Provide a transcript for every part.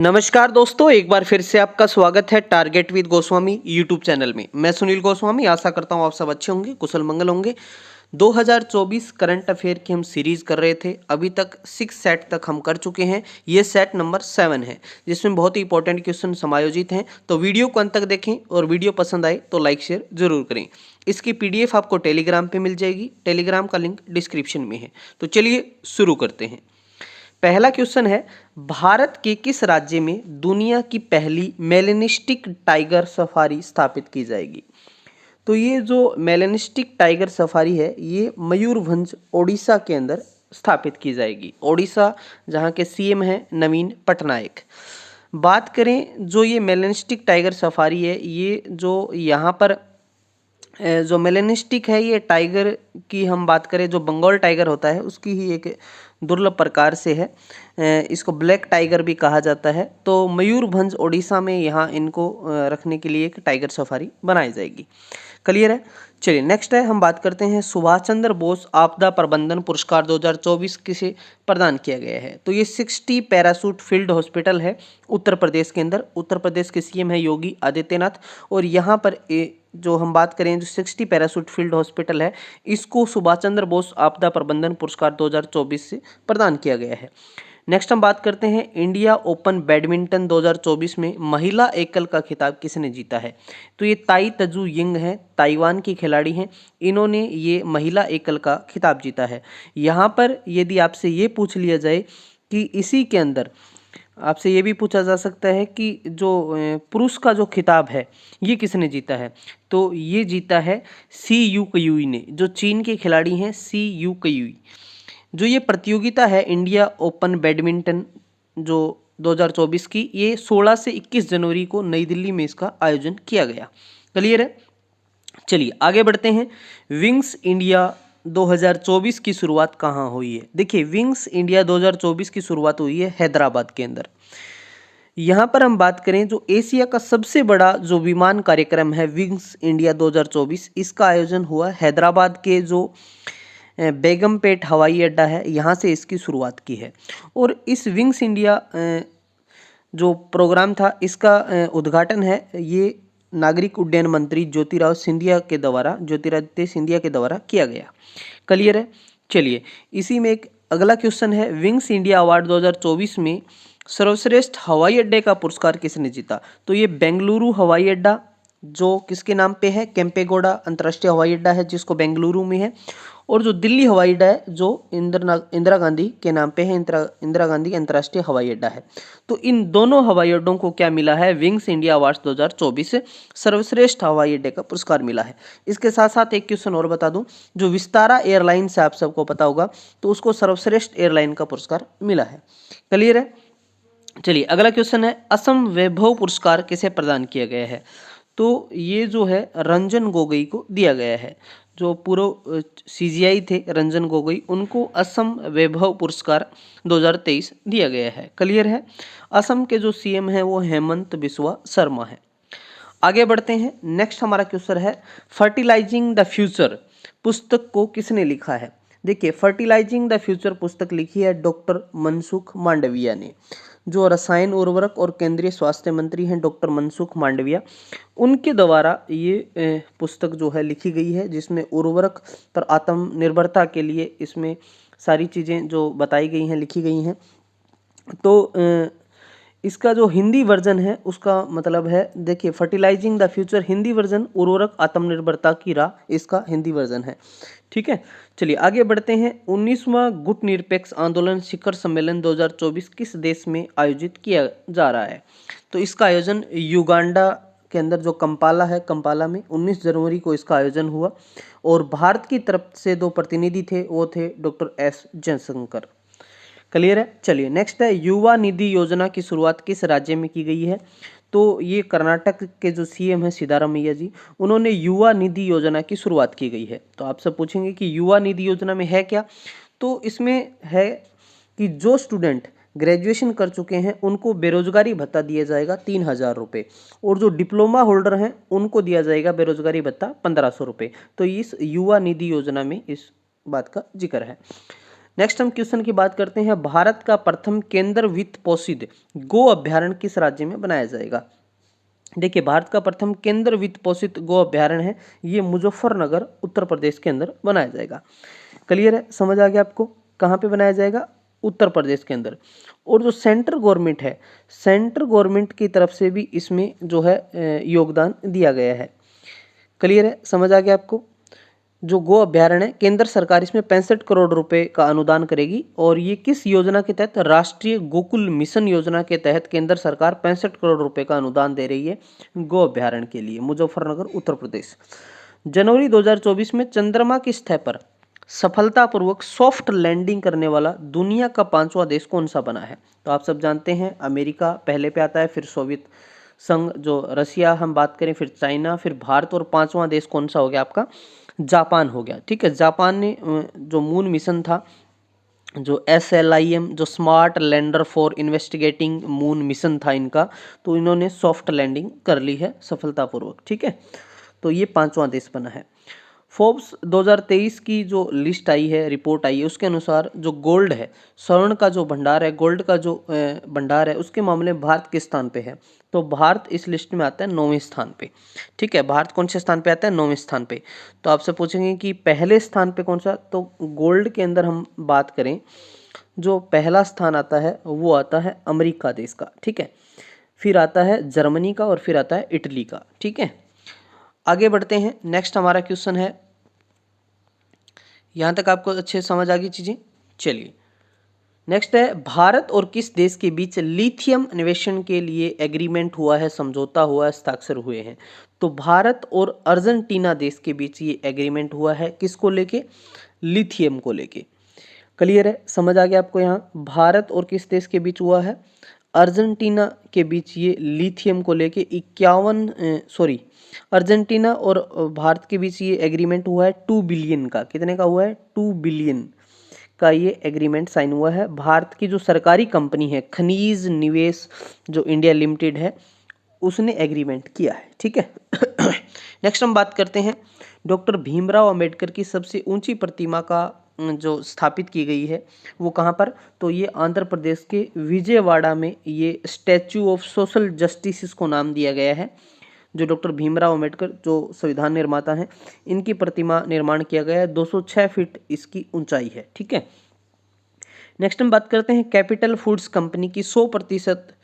नमस्कार दोस्तों, एक बार फिर से आपका स्वागत है target with Goswami YouTube channel में। मैं सुनील गोस्वामी आशा करता हूँ आप सब अच्छे होंगे, कुशल मंगल होंगे। 2024 करंट अफेयर की हम सीरीज कर रहे थे। अभी तक 6 सेट तक हम कर चुके हैं। ये सेट नंबर 7 है जिसमें बहुत ही इंपॉर्टेंट क्वेश्चन समायोजित हैं। तो वीडियो को अंत तक देखें और वीडियो पसंद आए तो लाइक शेयर जरूर करें। इसकी पीडीएफ आपको टेलीग्राम पे मिल जाएगी। टेलीग्राम का लिंक डिस्क्रिप्शन में है। तो चलिए शुरू करते हैं। पहला क्वेश्चन है, भारत के किस राज्य में दुनिया की पहली मेलेनिस्टिक टाइगर सफारी स्थापित की जाएगी? तो ये जो मेलेनिस्टिक टाइगर सफारी है ये मयूरभंज ओडिशा के अंदर स्थापित की जाएगी। ओडिशा जहाँ के सीएम हैं नवीन पटनायक। बात करें जो ये मेलेनिस्टिक टाइगर सफारी है, ये जो यहाँ पर जो मेलेनिस्टिक है ये टाइगर की हम बात करें, जो बंगाल टाइगर होता है उसकी ही एक दुर्लभ प्रकार से है। इसको ब्लैक टाइगर भी कहा जाता है। तो मयूरभंज ओडिशा में यहाँ इनको रखने के लिए एक टाइगर सफारी बनाई जाएगी। क्लियर है। चलिए नेक्स्ट है, हम बात करते हैं सुभाष चंद्र बोस आपदा प्रबंधन पुरस्कार 2024 किसे प्रदान किया गया है? तो ये 60 पैरासूट फील्ड हॉस्पिटल है उत्तर प्रदेश के अंदर। उत्तर प्रदेश के सीएम है योगी आदित्यनाथ। और यहाँ पर जो हम बात करें, जो 60 पैरासूट फील्ड हॉस्पिटल है इसको सुभाष चंद्र बोस आपदा प्रबंधन पुरस्कार 2024 से प्रदान किया गया है। नेक्स्ट हम बात करते हैं, इंडिया ओपन बैडमिंटन 2024 में महिला एकल का खिताब किसने जीता है? तो ये ताई तजू यिंग हैं, ताइवान की खिलाड़ी हैं। इन्होंने ये महिला एकल का खिताब जीता है। यहाँ पर यदि आपसे ये पूछ लिया जाए कि इसी के अंदर आपसे ये भी पूछा जा सकता है कि जो पुरुष का जो खिताब है ये किसने जीता है? तो ये जीता है सी यू कयूई ने, जो चीन के खिलाड़ी हैं सी यू कयूई। जो ये प्रतियोगिता है इंडिया ओपन बैडमिंटन जो 2024 की, ये 16 से 21 जनवरी को नई दिल्ली में इसका आयोजन किया गया। क्लियर है। चलिए आगे बढ़ते हैं। विंग्स इंडिया 2024 की शुरुआत कहाँ हुई है? देखिए, विंग्स इंडिया 2024 की शुरुआत हुई है हैदराबाद के अंदर। यहाँ पर हम बात करें, जो एशिया का सबसे बड़ा जो विमान कार्यक्रम है विंग्स इंडिया 2024, इसका आयोजन हुआ हैदराबाद के जो बेगमपेट हवाई अड्डा है, यहाँ से इसकी शुरुआत की है। और इस विंग्स इंडिया जो प्रोग्राम था इसका उद्घाटन है ये नागरिक उड्डयन मंत्री ज्योतिरादित्य सिंधिया के द्वारा किया गया। क्लियर है। चलिए इसी में एक अगला क्वेश्चन है, विंग्स इंडिया अवार्ड 2024 में सर्वश्रेष्ठ हवाई अड्डे का पुरस्कार किसने जीता? तो ये बेंगलुरु हवाई अड्डा जो किसके नाम पे है, केम्पेगौड़ा अंतर्राष्ट्रीय हवाई अड्डा है जिसको बेंगलुरु में है। और जो दिल्ली हवाई अड्डा है जो इंदिरा गांधी के नाम पे है, इंदिरा गांधी अंतर्राष्ट्रीय हवाई अड्डा है। तो इन दोनों हवाई अड्डों को क्या मिला है? विंग्स इंडिया अवार्ड 2024 से सर्वश्रेष्ठ हवाई अड्डे का पुरस्कार मिला है। इसके साथ साथ एक क्वेश्चन और बता दूं, जो विस्तारा एयरलाइन से आप सबको पता होगा तो उसको सर्वश्रेष्ठ एयरलाइन का पुरस्कार मिला है। क्लियर है। चलिए अगला क्वेश्चन है, असम वैभव पुरस्कार किसे प्रदान किया गया है? तो ये जो है रंजन गोगोई को दिया गया है। जो पूर्व सीजीआई थे रंजन गोगोई, उनको असम वैभव पुरस्कार 2023 दिया गया है। क्लियर है। असम के जो सीएम हैं वो हेमंत बिस्वा शर्मा है। आगे बढ़ते हैं। नेक्स्ट हमारा क्वेश्चन है, फर्टिलाइजिंग द फ्यूचर पुस्तक को किसने लिखा है? देखिए, फर्टिलाइजिंग द फ्यूचर पुस्तक लिखी है डॉक्टर मनसुख मांडविया ने। जो रसायन उर्वरक और केंद्रीय स्वास्थ्य मंत्री हैं डॉक्टर मनसुख मांडविया, उनके द्वारा ये पुस्तक जो है लिखी गई है, जिसमें उर्वरक पर आत्मनिर्भरता के लिए इसमें सारी चीज़ें जो बताई गई हैं लिखी गई हैं। तो इसका जो हिंदी वर्जन है उसका मतलब है, देखिए, fertilising the future Hindi version उर्वरक आत्मनिर्भरता की राह, इसका हिंदी वर्जन है। ठीक है। चलिए आगे बढ़ते हैं। 19वां गुट निरपेक्ष आंदोलन शिखर सम्मेलन 2024 किस देश में आयोजित किया जा रहा है? तो इसका आयोजन युगांडा के अंदर जो कंपाला है, कंपाला में 19 जनवरी को इसका आयोजन हुआ। और भारत की तरफ से 2 प्रतिनिधि थे, वो थे डॉक्टर एस जयशंकर। क्लियर है। चलिए नेक्स्ट है, युवा निधि योजना की शुरुआत किस राज्य में की गई है? तो ये कर्नाटक के जो सीएम है सिद्धारमैया जी, उन्होंने युवा निधि योजना की शुरुआत की गई है। तो आपसे पूछेंगे कि युवा निधि योजना में है क्या? तो इसमें है कि जो स्टूडेंट ग्रेजुएशन कर चुके हैं उनको बेरोजगारी भत्ता दिया जाएगा 3000 रुपये, और जो डिप्लोमा होल्डर हैं उनको दिया जाएगा बेरोजगारी भत्ता 1500 रुपये। तो इस युवा निधि योजना में इस बात का जिक्र है। नेक्स्ट हम क्वेश्चन की बात करते हैं, भारत का प्रथम केंद्र वित्त पोषित गो अभ्यारण्य किस राज्य में बनाया जाएगा। देखिए, भारत का प्रथम केंद्र वित्त पोषित गो अभ्यारण्य है, ये मुजफ्फरनगर उत्तर प्रदेश के अंदर बनाया जाएगा। क्लियर है, समझ आ गया आपको, कहाँ पे बनाया जाएगा, उत्तर प्रदेश के अंदर। और जो सेंट्रल गवर्नमेंट है, सेंट्रल गवर्नमेंट की तरफ से भी इसमें जो है योगदान दिया गया है। क्लियर है, समझ आ गया आपको। जो गो अभ्यारण्य है, केंद्र सरकार इसमें 65 करोड़ रुपए का अनुदान करेगी, और ये किस योजना के तहत, राष्ट्रीय गोकुल मिशन योजना के तहत केंद्र सरकार 65 करोड़ रुपए का अनुदान दे रही है गो अभ्यारण्य के लिए, मुजफ्फरनगर उत्तर प्रदेश। जनवरी 2024 में चंद्रमा की सतह पर सफलतापूर्वक सॉफ्ट लैंडिंग करने वाला दुनिया का 5वां देश कौन सा बना है। तो आप सब जानते हैं, अमेरिका पहले पे आता है, फिर सोवियत संघ जो रसिया हम बात करें, फिर चाइना, फिर भारत, और 5वां देश कौन सा हो गया आपका, जापान हो गया। ठीक है, जापान ने जो मून मिशन था, जो SLIM, जो smart lander for investigating moon mission था इनका, तो इन्होंने सॉफ्ट लैंडिंग कर ली है सफलतापूर्वक। ठीक है, तो ये 5वां देश बना है। फोर्ब्स 2023 की जो लिस्ट आई है, रिपोर्ट आई है, उसके अनुसार जो गोल्ड है, स्वर्ण का जो भंडार है, गोल्ड का जो भंडार है, उसके मामले में भारत किस स्थान पे है। तो भारत इस लिस्ट में आता है 9वें स्थान पे। ठीक है, भारत कौन से स्थान पे आता है, 9वें स्थान पे। तो आपसे पूछेंगे कि पहले स्थान पे कौन सा, तो गोल्ड के अंदर हम बात करें, जो पहला स्थान आता है वो आता है अमेरिका देश का। ठीक है, फिर आता है जर्मनी का, और फिर आता है इटली का। ठीक है, आगे बढ़ते हैं। नेक्स्ट हमारा क्वेश्चन है, यहां तक आपको अच्छे समझ आ गई चीजें। चलिए, नेक्स्ट है, भारत और किस देश के बीच लिथियम अन्वेषण के लिए एग्रीमेंट हुआ है, समझौता हुआ है, हस्ताक्षर हुए हैं। तो भारत और अर्जेंटीना देश के बीच ये एग्रीमेंट हुआ है, किसको लेके, लिथियम को लेके। क्लियर है, समझ आ गया आपको। यहाँ भारत और किस देश के बीच हुआ है, अर्जेंटीना के बीच ये लिथियम को लेके 51 अर्जेंटीना और भारत के बीच ये एग्रीमेंट हुआ है 2 बिलियन का। कितने का हुआ है, 2 बिलियन का ये एग्रीमेंट साइन हुआ है। भारत की जो सरकारी कंपनी है खनिज निवेश जो इंडिया लिमिटेड है, उसने एग्रीमेंट किया है। ठीक है, नेक्स्ट हम बात करते हैं, डॉक्टर भीमराव अंबेडकर की सबसे ऊंची प्रतिमा का जो स्थापित की गई है वो कहाँ पर, तो ये आंध्र प्रदेश के विजयवाड़ा में ये स्टैच्यू ऑफ सोशल जस्टिस इसको नाम दिया गया है। जो डॉक्टर भीमराव अंबेडकर जो संविधान निर्माता हैं, इनकी प्रतिमा निर्माण किया गया है, 206 फीट इसकी ऊंचाई है। ठीक है, नेक्स्ट हम बात करते हैं, कैपिटल फूड्स कंपनी की 100%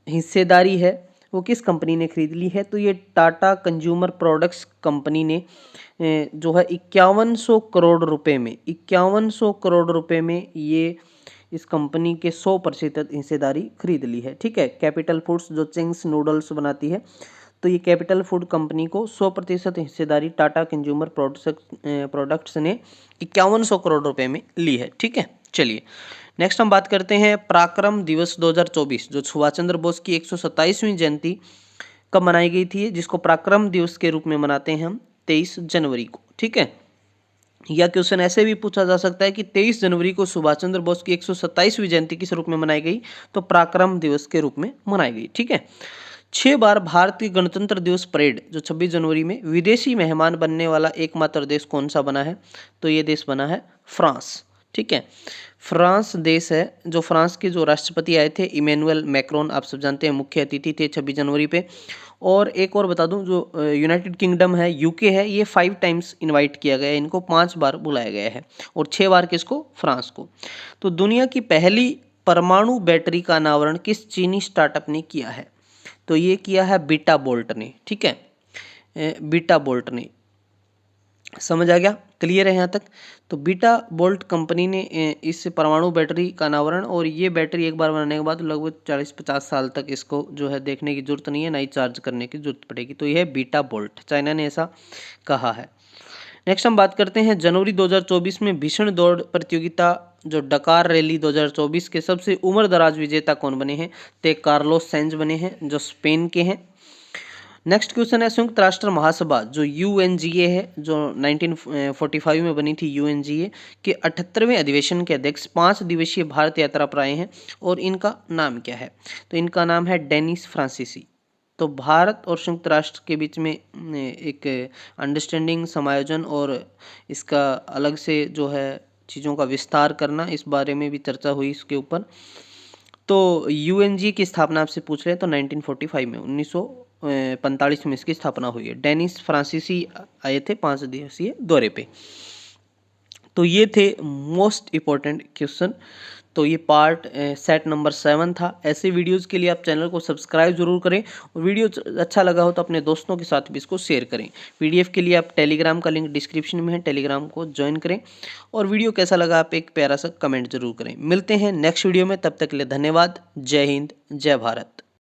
हिस्सेदारी है, वो किस कंपनी ने खरीद ली है। तो ये टाटा कंज्यूमर प्रोडक्ट्स कंपनी ने जो है 5100 करोड़ रुपए में, 5100 करोड़ रुपए में ये इस कंपनी के 100% हिस्सेदारी खरीद ली है। ठीक है, कैपिटल फूड्स जो चिंग्स नूडल्स बनाती है, तो ये कैपिटल फूड कंपनी को 100% हिस्सेदारी टाटा कंज्यूमर प्रोडक्ट्स ने 5100 करोड़ रुपए में ली है। ठीक है, चलिए नेक्स्ट हम बात करते हैं, पराक्रम दिवस 2024 जो सुभाष चंद्र बोस की 127वीं जयंती कब मनाई गई थी, जिसको पराक्रम दिवस के रूप में मनाते हैं हम 23 जनवरी को। ठीक है, या क्वेश्चन ऐसे भी पूछा जा सकता है कि 23 जनवरी को सुभाष चंद्र बोस की 127वीं जयंती किस रूप में मनाई गई, तो पराक्रम दिवस के रूप में मनाई गई। ठीक है, 6 बार भारतीय गणतंत्र दिवस परेड जो 26 जनवरी में विदेशी मेहमान बनने वाला एकमात्र देश कौन सा बना है, तो ये देश बना है फ्रांस। ठीक है, फ्रांस देश है, जो फ्रांस के जो राष्ट्रपति आए थे इमैनुअल मैक्रोन, आप सब जानते हैं, मुख्य अतिथि थे 26 जनवरी पे। और एक और बता दूं, जो यूनाइटेड किंगडम है, यूके है, ये 5 टाइम्स इनवाइट किया गया है, इनको 5 बार बुलाया गया है, और 6 बार किसको, फ्रांस को। तो दुनिया की पहली परमाणु बैटरी का अनावरण किस चीनी स्टार्टअप ने किया है, तो ये किया है बीटा बोल्ट ने। ठीक है, बीटा बोल्ट ने, समझ आ गया, क्लियर है यहाँ तक। तो बीटा बोल्ट कंपनी ने इस परमाणु बैटरी का अनावरण, और ये बैटरी एक बार बनाने के बाद लगभग 40-50 साल तक इसको जो है देखने की जरूरत नहीं है, ना ही चार्ज करने की जरूरत पड़ेगी। तो यह है बीटा बोल्ट, चाइना ने ऐसा कहा है। नेक्स्ट हम बात करते हैं, जनवरी 2024 में भीषण दौड़ प्रतियोगिता जो डकार रैली 2024 के सबसे उम्र दराज विजेता कौन बने हैं, तो कार्लोस सेंज बने हैं, जो स्पेन के हैं। नेक्स्ट क्वेश्चन है, संयुक्त राष्ट्र महासभा जो UNGA है, जो 1945 में बनी थी, UNGA के 78वें अधिवेशन के अध्यक्ष 5 दिवसीय भारत यात्रा पर आए हैं, और इनका नाम क्या है, तो इनका नाम है डेनिस फ्रांसीसी। तो भारत और संयुक्त राष्ट्र के बीच में एक अंडरस्टैंडिंग, समायोजन और इसका अलग से जो है चीज़ों का विस्तार करना, इस बारे में भी चर्चा हुई इसके ऊपर। तो यूएनजी की स्थापना आपसे पूछ रहे हैं तो 1945 में 1945 में इसकी स्थापना हुई है। डेनिस फ्रांसीसी आए थे 5 दिवसीय दौरे पे। तो ये थे मोस्ट इम्पोर्टेंट क्वेश्चन। तो ये पार्ट सेट नंबर 7 था। ऐसे वीडियोस के लिए आप चैनल को सब्सक्राइब जरूर करें और वीडियो अच्छा लगा हो तो अपने दोस्तों के साथ भी इसको शेयर करें। पीडीएफ के लिए आप टेलीग्राम का लिंक डिस्क्रिप्शन में है, टेलीग्राम को ज्वाइन करें। और वीडियो कैसा लगा आप एक प्यारा सा कमेंट जरूर करें। मिलते हैं नेक्स्ट वीडियो में, तब तक के लिए धन्यवाद। जय हिंद, जय भारत।